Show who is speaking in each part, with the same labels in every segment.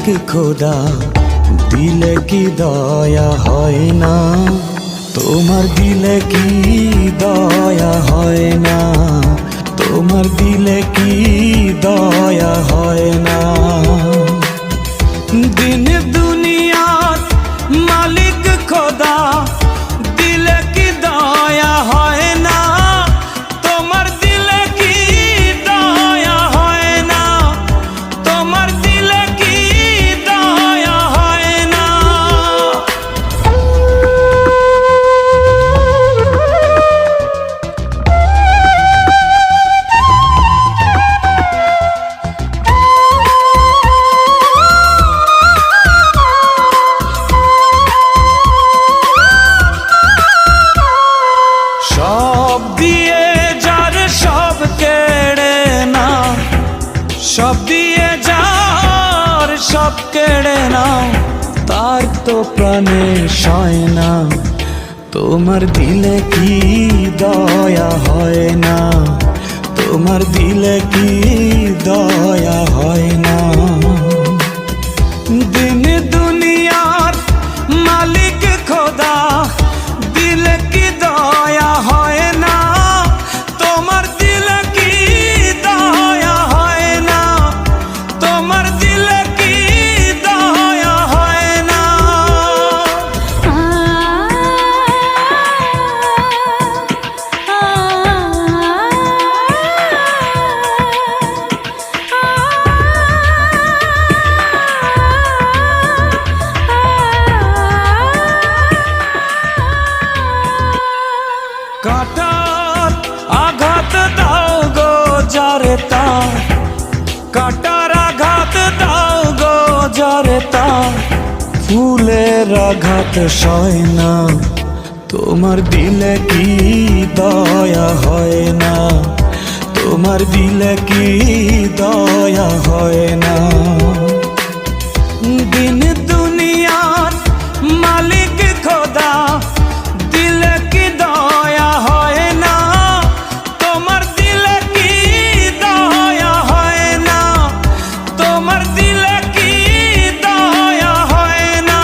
Speaker 1: খোদা দিলে কি দয়া হয় না, তোমার দিলে কি দয়া হয় না, তোমার দিলে কি দয়া হয় না। দিন দুনিয়ার মালিক খোদা দিলে কি দয়া হয় না, তোমার দিলে কি দয়া হয় না, তোমার দিলে কি দয়া হয় না। সব দিয়ে যার সব কেড়ে না, সব দিয়ে যার সব কেড়ে না, তার তো প্রাণে সয় না, তোমার দিলে কি দয়া হয় না, তোমার দিলে কি দয়া হয় না। দিন দুনিয়ার মালিক খোদা দিলে কি দয়া হয় না, তোমার দিলে কি দয়া হয় না, তোমার দিলে কি দয়া হয় না। কাটার আঘাত দাও গো যারে তার, কাটার আঘাত দাও গো যারে তার, ফুলের আঘাত সয় না, তোমার দিলে কি দয়া হয় না, তোমার দিলে কি দয়া হয় না। দিন দুনিয়ার মালিক খোদা দিলে কি দয়া হয় না, তোমার দিলে কি দয়া হয় না, তোমার দিলে কি দয়া হয় না।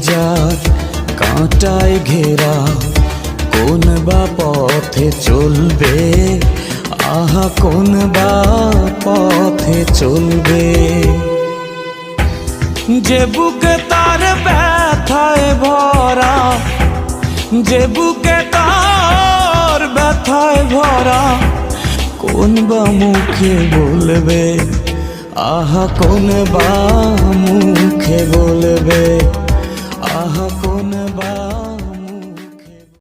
Speaker 1: যার কাঁটায় ঘেরা কোন বা পথে চলবে, আহা কোন বা পথে চলবে। যে বুকে তার ব্যথায় ভরা, যে বুকে তার ব্যথায় ভরা, কোন বা মুখে বলবে, আহা কোন বা মুখে বলবে, আহা কোন বা